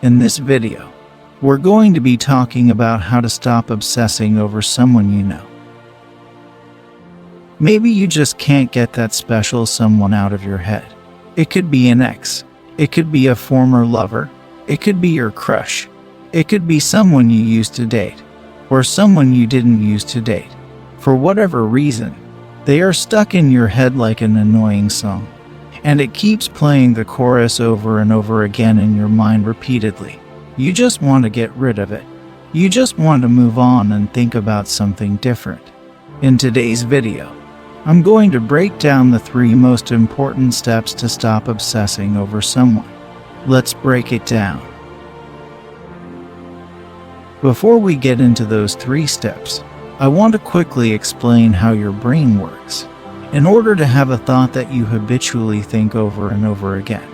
In this video, we're going to be talking about how to stop obsessing over someone you know. Maybe you just can't get that special someone out of your head. It could be an ex. It could be a former lover. It could be your crush. It could be someone you used to date, or someone you didn't used to date. For whatever reason, they are stuck in your head like an annoying song, and it keeps playing the chorus over and over again in your mind repeatedly. You just want to get rid of it. You just want to move on and think about something different. In today's video, I'm going to break down the 3 most important steps to stop obsessing over someone. Let's break it down. Before we get into those 3 steps, I want to quickly explain how your brain works. In order to have a thought that you habitually think over and over again,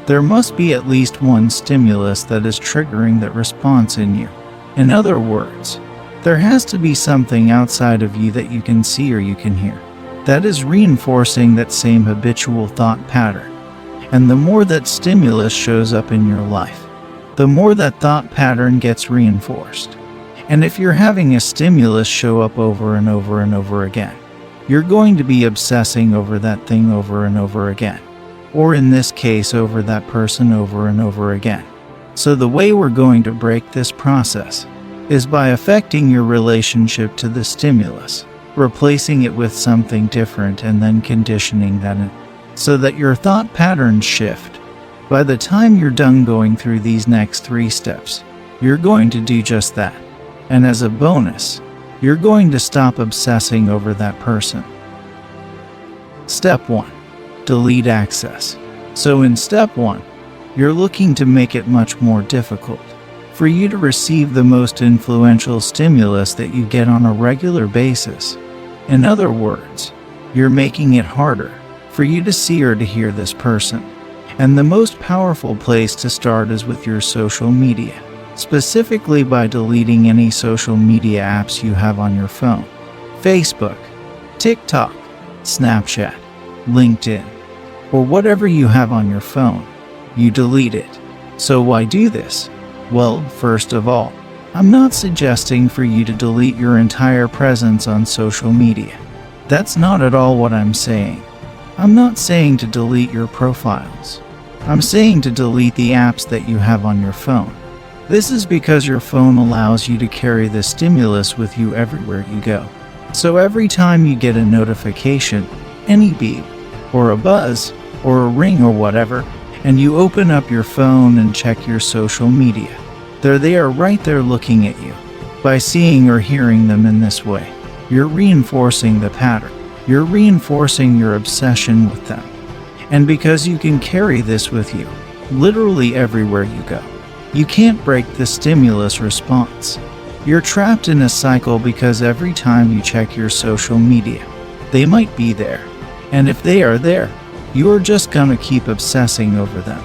there must be at least one stimulus that is triggering that response in you. In other words, there has to be something outside of you that you can see or you can hear that is reinforcing that same habitual thought pattern. And the more that stimulus shows up in your life, the more that thought pattern gets reinforced. And if you're having a stimulus show up over and over and over again, you're going to be obsessing over that thing over and over again. Or in this case, over that person over and over again. So the way we're going to break this process is by affecting your relationship to the stimulus, replacing it with something different, and then conditioning that in, so that your thought patterns shift. By the time you're done going through these next 3 steps, you're going to do just that. And as a bonus, you're going to stop obsessing over that person. Step 1. Delete access. So in step 1, you're looking to make it much more difficult for you to receive the most influential stimulus that you get on a regular basis. In other words, you're making it harder for you to see or to hear this person. And the most powerful place to start is with your social media. Specifically by deleting any social media apps you have on your phone. Facebook, TikTok, Snapchat, LinkedIn, or whatever you have on your phone, you delete it. So why do this? Well, first of all, I'm not suggesting for you to delete your entire presence on social media. That's not at all what I'm saying. I'm not saying to delete your profiles. I'm saying to delete the apps that you have on your phone. This is because your phone allows you to carry the stimulus with you everywhere you go. So every time you get a notification, any beep, or a buzz, or a ring or whatever, and you open up your phone and check your social media, they are right there looking at you. By seeing or hearing them in this way, you're reinforcing the pattern. You're reinforcing your obsession with them. And because you can carry this with you, literally everywhere you go, you can't break the stimulus response. You're trapped in a cycle because every time you check your social media, they might be there. And if they are there, you're just gonna keep obsessing over them.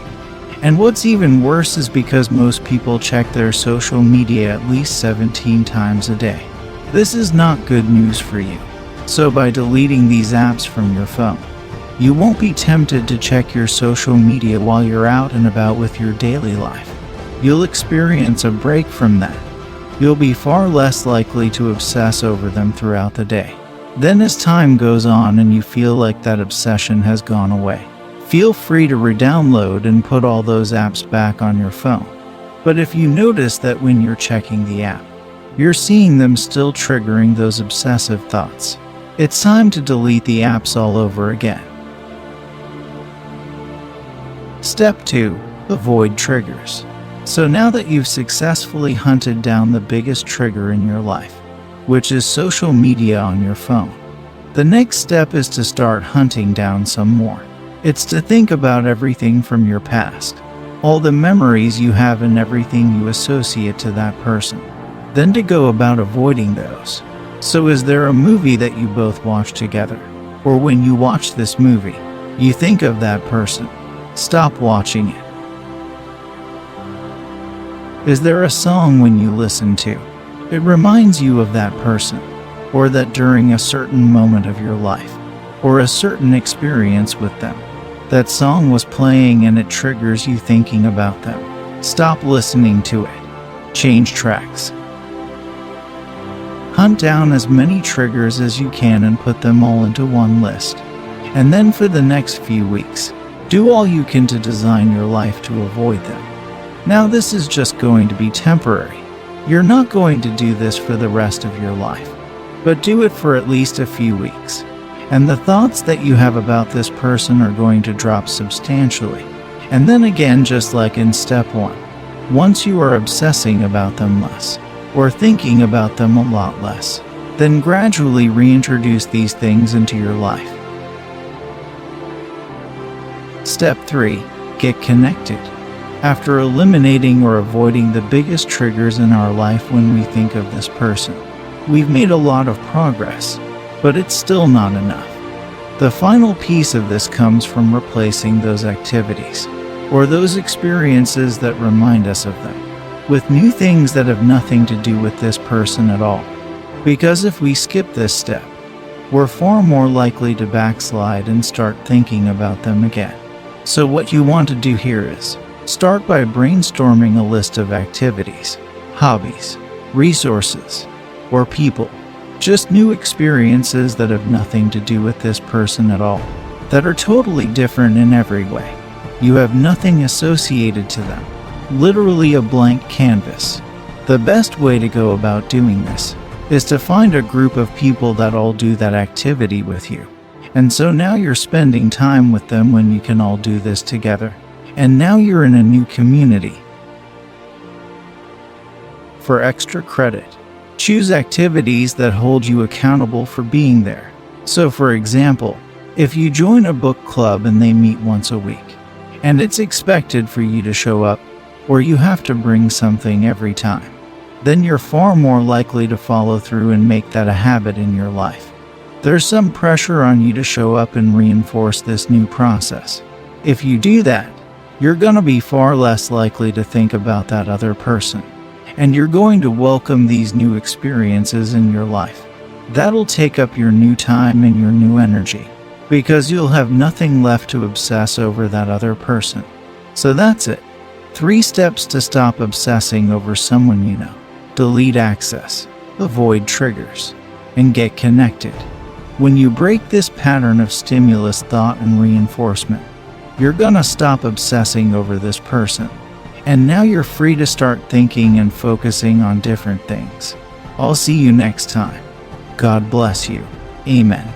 And what's even worse is because most people check their social media at least 17 times a day. This is not good news for you. So by deleting these apps from your phone, you won't be tempted to check your social media while you're out and about with your daily life. You'll experience a break from that. You'll be far less likely to obsess over them throughout the day. Then as time goes on and you feel like that obsession has gone away, feel free to re-download and put all those apps back on your phone. But if you notice that when you're checking the app, you're seeing them still triggering those obsessive thoughts, it's time to delete the apps all over again. Step 2. Avoid triggers. So now that you've successfully hunted down the biggest trigger in your life, which is social media on your phone, the next step is to start hunting down some more. It's to think about everything from your past, all the memories you have and everything you associate to that person, then to go about avoiding those. So is there a movie that you both watch together? Or when you watch this movie, you think of that person? Stop watching it. Is there a song when you listen to? It reminds you of that person, or that during a certain moment of your life, or a certain experience with them, that song was playing and it triggers you thinking about them. Stop listening to it. Change tracks. Hunt down as many triggers as you can and put them all into one list. And then for the next few weeks, do all you can to design your life to avoid them. Now this is just going to be temporary. You're not going to do this for the rest of your life, but do it for at least a few weeks. And the thoughts that you have about this person are going to drop substantially. And then again, just like in step 1, once you are obsessing about them less, or thinking about them a lot less, then gradually reintroduce these things into your life. Step 3. Get connected. After eliminating or avoiding the biggest triggers in our life when we think of this person, we've made a lot of progress, but it's still not enough. The final piece of this comes from replacing those activities, or those experiences that remind us of them, with new things that have nothing to do with this person at all. Because if we skip this step, we're far more likely to backslide and start thinking about them again. So what you want to do here is start by brainstorming a list of activities, hobbies, resources, or people, just new experiences that have nothing to do with this person at all, that are totally different in every way. You have nothing associated to them, literally a blank canvas. The best way to go about doing this is to find a group of people that all do that activity with you. And so now you're spending time with them when you can all do this together. And now you're in a new community. For extra credit, choose activities that hold you accountable for being there. So for example, if you join a book club and they meet once a week, and it's expected for you to show up, or you have to bring something every time, then you're far more likely to follow through and make that a habit in your life. There's some pressure on you to show up and reinforce this new process. If you do that, you're going to be far less likely to think about that other person, and you're going to welcome these new experiences in your life. That'll take up your new time and your new energy, because you'll have nothing left to obsess over that other person. So that's it. 3 steps to stop obsessing over someone you know. Delete access, avoid triggers, and get connected. When you break this pattern of stimulus, thought, and reinforcement, you're gonna stop obsessing over this person. And now you're free to start thinking and focusing on different things. I'll see you next time. God bless you. Amen.